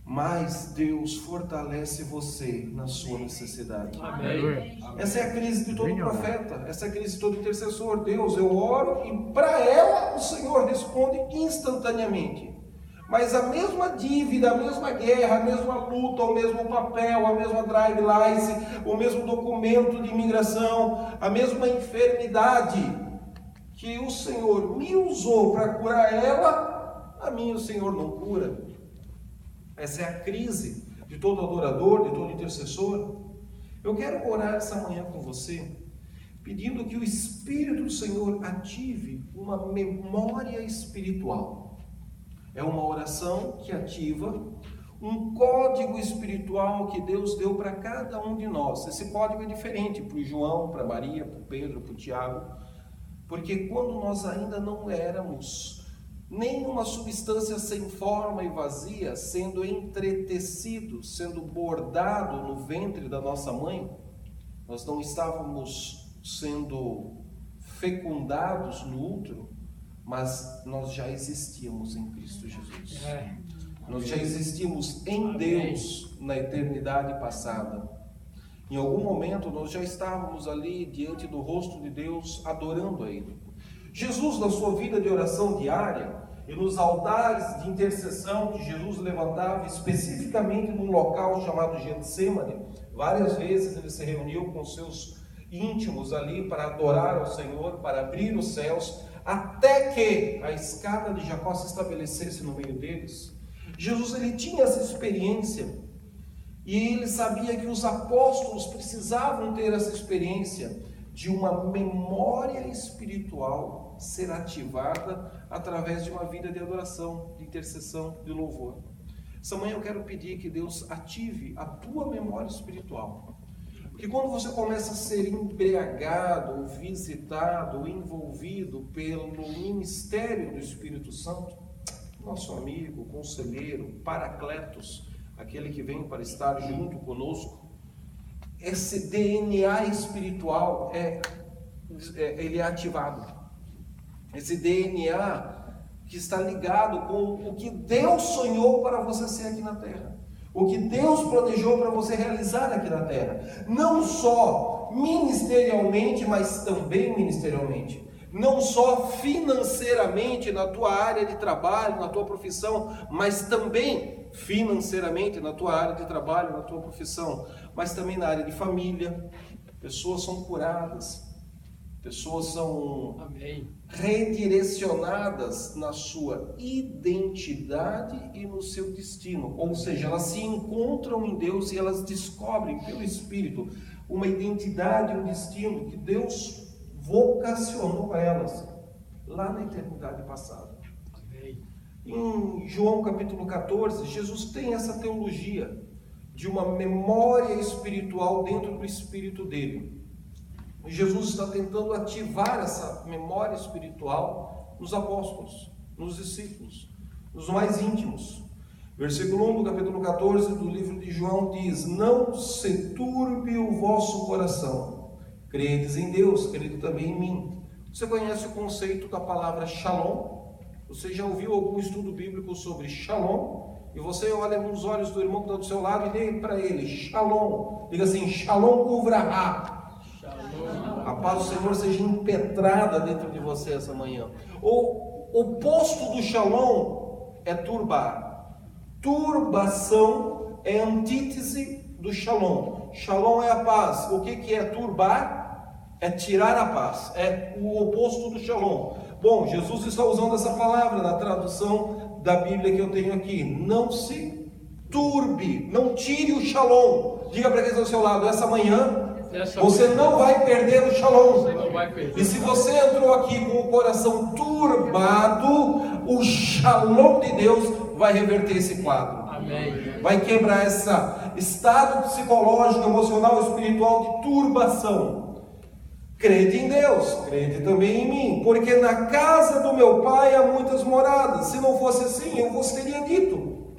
mais Deus fortalece você na sua necessidade. Amém. Essa é a crise de todo profeta, essa é a crise de todo intercessor. Deus, eu oro e para ela o Senhor responde instantaneamente. Mas a mesma dívida, a mesma guerra, a mesma luta, o mesmo papel, a mesma drive license, o mesmo documento de imigração, a mesma enfermidade que o Senhor me usou para curar ela, a mim o Senhor não cura. Essa é a crise de todo adorador, de todo intercessor. Eu quero orar essa manhã com você, pedindo que o Espírito do Senhor ative uma memória espiritual. É uma oração que ativa um código espiritual que Deus deu para cada um de nós. Esse código é diferente para o João, para Maria, para o Pedro, para o Tiago, porque quando nós ainda não éramos nenhuma substância sem forma e vazia, sendo entretecido, sendo bordado no ventre da nossa mãe, nós não estávamos sendo fecundados no útero, mas nós já existíamos em Cristo Jesus. Nós já existimos em Deus na eternidade passada. Em algum momento nós já estávamos ali diante do rosto de Deus, adorando a Ele. Jesus, na sua vida de oração diária e nos altares de intercessão que Jesus levantava especificamente num local chamado Getsêmani, várias vezes ele se reuniu com seus íntimos ali para adorar ao Senhor, para abrir os céus, até que a escada de Jacó se estabelecesse no meio deles. Jesus, ele tinha essa experiência e ele sabia que os apóstolos precisavam ter essa experiência de uma memória espiritual ser ativada através de uma vida de adoração, de intercessão, de louvor. Essa manhã eu quero pedir que Deus ative a tua memória espiritual. Porque quando você começa a ser embriagado, visitado, envolvido pelo ministério do Espírito Santo, nosso amigo, conselheiro, Paracletos, aquele que vem para estar junto conosco, esse DNA espiritual ele é ativado. Esse DNA que está ligado com o que Deus sonhou para você ser aqui na terra. O que Deus planejou para você realizar aqui na terra. Não só ministerialmente, mas também ministerialmente. Não só financeiramente na tua área de trabalho, na tua profissão, mas também financeiramente na tua área de trabalho, na tua profissão, mas também na área de família. Pessoas são curadas, pessoas são redirecionadas na sua identidade e no seu destino, ou seja, elas se encontram em Deus e elas descobrem pelo Espírito uma identidade, um destino que Deus vocacionou a elas lá na eternidade passada. Em João capítulo 14, Jesus tem essa teologia de uma memória espiritual dentro do espírito dele. Jesus está tentando ativar essa memória espiritual nos apóstolos, nos discípulos, nos mais íntimos. Versículo 1 do capítulo 14 do livro de João diz: não se turbe o vosso coração, credes em Deus, crede também em mim. Você conhece o conceito da palavra shalom? Você já ouviu algum estudo bíblico sobre shalom? E você olha nos olhos do irmão que está do seu lado e dê para ele shalom. Diga assim: shalom uvraha. A paz do Senhor seja impetrada dentro de você essa manhã. O oposto do shalom é turbar. Turbação é antítese do shalom. Shalom é a paz. O que é turbar? É tirar a paz. É o oposto do shalom. Bom, Jesus está usando essa palavra na tradução da Bíblia que eu tenho aqui. Não se turbe, não tire o shalom. Diga para quem está ao seu lado: essa manhã você não vai perder o shalom. E se você entrou aqui com o coração turbado, o shalom de Deus vai reverter esse quadro. Amém. Vai quebrar esse estado psicológico, emocional, espiritual de turbação. Crede em Deus, crede também em mim, porque na casa do meu pai há muitas moradas. Se não fosse assim, eu vos teria dito,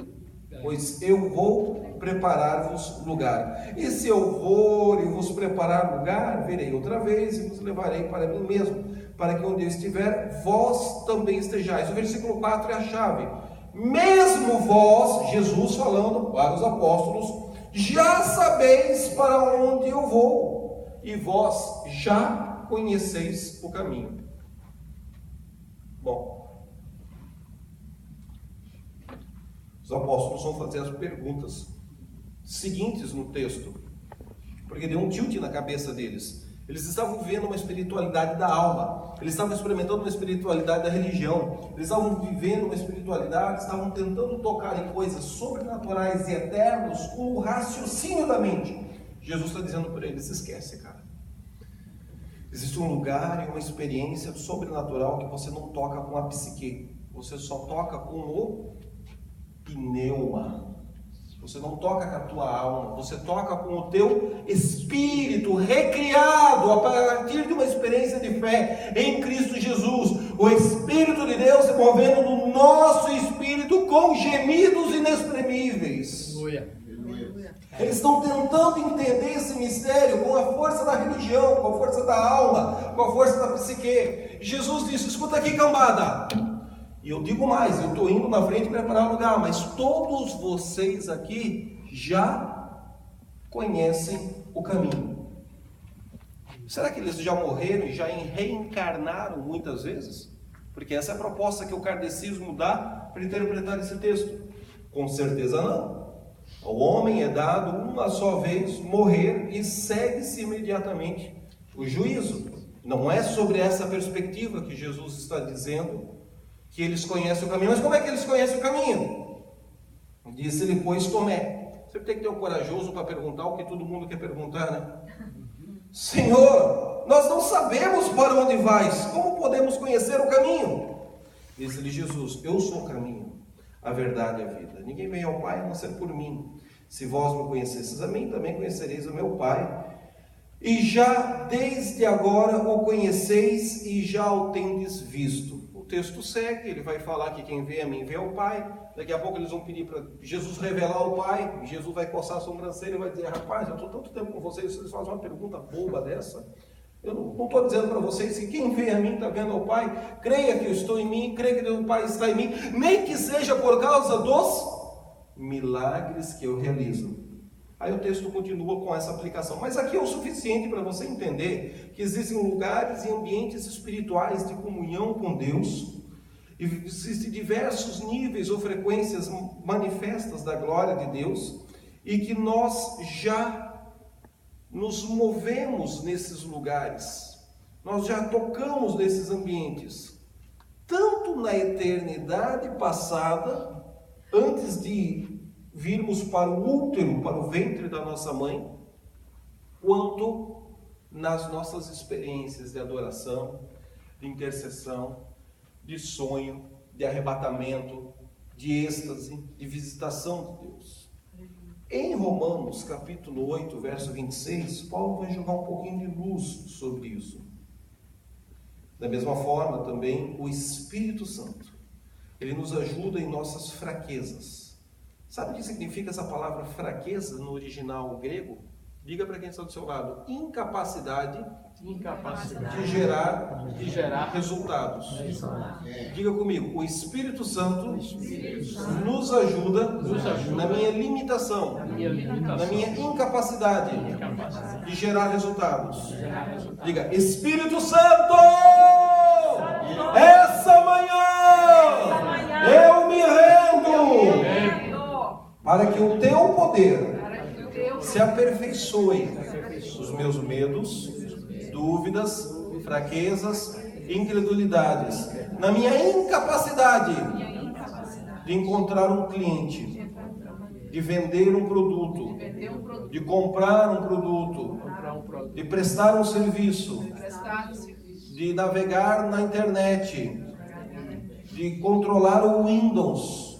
pois eu vou preparar-vos lugar. E se eu for e vos preparar lugar, virei outra vez e vos levarei para mim mesmo, para que onde eu estiver, vós também estejais. O versículo 4 é a chave. Mesmo vós, Jesus falando para os apóstolos, já sabeis para onde eu vou, e vós já conheceis o caminho. Bom, os apóstolos vão fazer as perguntas seguintes no texto, porque deu um tilt na cabeça deles. Eles estavam vivendo uma espiritualidade da alma, eles estavam experimentando uma espiritualidade da religião, eles estavam vivendo uma espiritualidade, estavam tentando tocar em coisas sobrenaturais e eternos com o raciocínio da mente. Jesus está dizendo para eles: esquece, cara. Existe um lugar e uma experiência sobrenatural que você não toca com a psique, você só toca com o pneuma. Você não toca com a tua alma, você toca com o teu espírito recriado a partir de uma experiência de fé em Cristo Jesus. O Espírito de Deus se movendo no nosso espírito com gemidos inexprimíveis. Eles estão tentando entender esse mistério com a força da religião, com a força da alma, com a força da psique. Jesus disse: escuta aqui, cambada. E eu digo mais, eu estou indo na frente preparar o lugar, mas todos vocês aqui já conhecem o caminho. Será que eles já morreram e já reencarnaram muitas vezes? Porque essa é a proposta que o kardecismo dá para interpretar esse texto. Com certeza não. Ao homem é dado uma só vez morrer e segue-se imediatamente o juízo. Não é sobre essa perspectiva que Jesus está dizendo que eles conhecem o caminho. Mas como é que eles conhecem o caminho? Disse-lhe, pois, Tomé. Você tem que ter um corajoso para perguntar o que todo mundo quer perguntar, né? Senhor, nós não sabemos para onde vais, como podemos conhecer o caminho? Disse-lhe Jesus: eu sou o caminho, a verdade e a vida. Ninguém vem ao Pai a não ser por mim. Se vós me conhecesseis a mim, também conhecereis o meu Pai. E já desde agora o conheceis e já o tendes visto. O texto segue, ele vai falar que quem vê a mim vê ao Pai. Daqui a pouco eles vão pedir para Jesus revelar o Pai. E Jesus vai coçar a sobrancelha e vai dizer: rapaz, eu estou tanto tempo com vocês, vocês fazem uma pergunta boba dessa. Eu não estou dizendo para vocês que quem vê a mim está vendo ao Pai. Creia que eu estou em mim, creia que o Pai está em mim, nem que seja por causa dos milagres que eu realizo. Aí o texto continua com essa aplicação. Mas aqui é o suficiente para você entender que existem lugares e ambientes espirituais de comunhão com Deus. E existem diversos níveis ou frequências manifestas da glória de Deus. E que nós já nos movemos nesses lugares. Nós já tocamos nesses ambientes. Tanto na eternidade passada, antes de virmos para o útero, para o ventre da nossa mãe, quanto nas nossas experiências de adoração, de intercessão, de sonho, de arrebatamento, de êxtase, de visitação de Deus. Em Romanos, capítulo 8, verso 26, Paulo vai jogar um pouquinho de luz sobre isso. Da mesma forma, também, o Espírito Santo, ele nos ajuda em nossas fraquezas. Sabe o que significa essa palavra fraqueza no original grego? Diga para quem está do seu lado: incapacidade de gerar resultados. Diga comigo: o Espírito Santo nos ajuda na minha limitação, na minha incapacidade de gerar resultados. Diga: Espírito Santo, essa manhã eu me rendo para que o teu poder se aperfeiçoe nos meus medos, dúvidas, fraquezas, incredulidades, na minha incapacidade de encontrar um cliente, de vender um produto, de comprar um produto, de prestar um serviço, de navegar na internet, de controlar o Windows,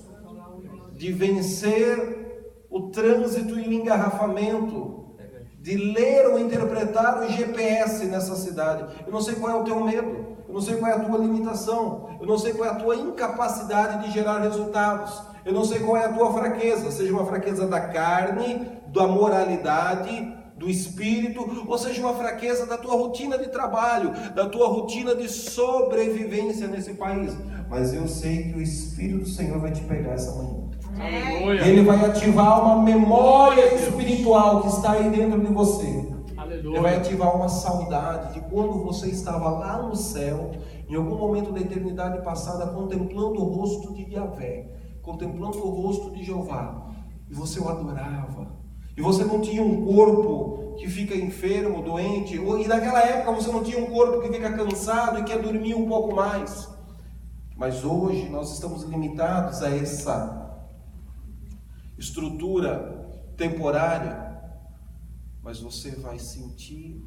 de vencer o trânsito e o engarrafamento, de ler ou interpretar o GPS nessa cidade. Eu não sei qual é o teu medo, eu não sei qual é a tua limitação, eu não sei qual é a tua incapacidade de gerar resultados, eu não sei qual é a tua fraqueza, seja uma fraqueza da carne, da moralidade, do espírito, ou seja uma fraqueza da tua rotina de trabalho, da tua rotina de sobrevivência nesse país. Mas eu sei que o Espírito do Senhor vai te pegar essa manhã. Aleluia. Ele vai ativar uma memória espiritual que está aí dentro de você. Aleluia. Ele vai ativar uma saudade de quando você estava lá no céu, em algum momento da eternidade passada, contemplando o rosto de Yahvé, contemplando o rosto de Jeová, e você o adorava. E você não tinha um corpo que fica enfermo, doente, e naquela época você não tinha um corpo que fica cansado e quer dormir um pouco mais. Mas hoje nós estamos limitados a essa estrutura temporária. Mas você vai sentir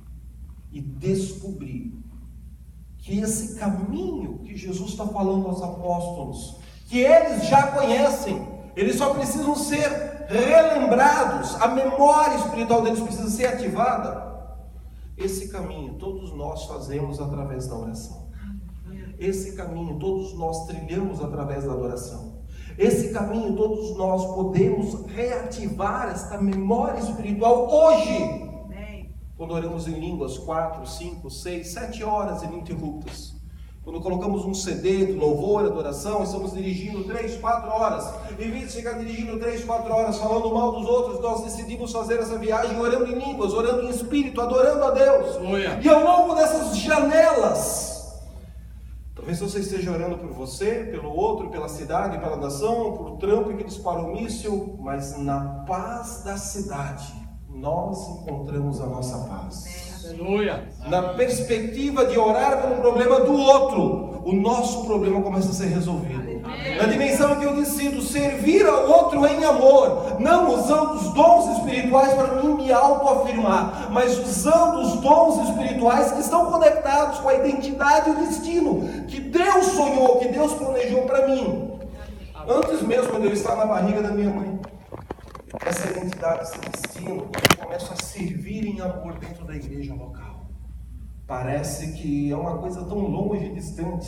e descobrir que esse caminho que Jesus está falando aos apóstolos, que eles já conhecem, eles só precisam ser relembrados, a memória espiritual deles precisa ser ativada. Esse caminho todos nós fazemos através da oração. Esse caminho todos nós trilhamos através da adoração. Esse caminho todos nós podemos reativar esta memória espiritual hoje, quando oramos em línguas 4, 5, 6, 7 horas ininterruptas. Quando colocamos um CD de louvor, adoração, estamos dirigindo 3, 4 horas. Em vez de ficar dirigindo 3, 4 horas falando mal dos outros, nós decidimos fazer essa viagem orando em línguas, orando em espírito, adorando a Deus. E ao longo dessas janelas, talvez você esteja orando por você, pelo outro, pela cidade, pela nação, por Trump que disparou o míssil, mas na paz da cidade, nós encontramos a nossa paz. Aleluia. Na perspectiva de orar pelo problema do outro, o nosso problema começa a ser resolvido. Na dimensão em que eu decido servir ao outro em amor, não usando os dons espirituais para mim me autoafirmar, mas usando os dons espirituais que estão conectados com a identidade e o destino que Deus sonhou, que Deus planejou para mim. Antes mesmo de eu estar na barriga da minha mãe, essa identidade, esse destino, eu começo a servir em amor dentro da igreja local. Parece que é uma coisa tão longe e distante.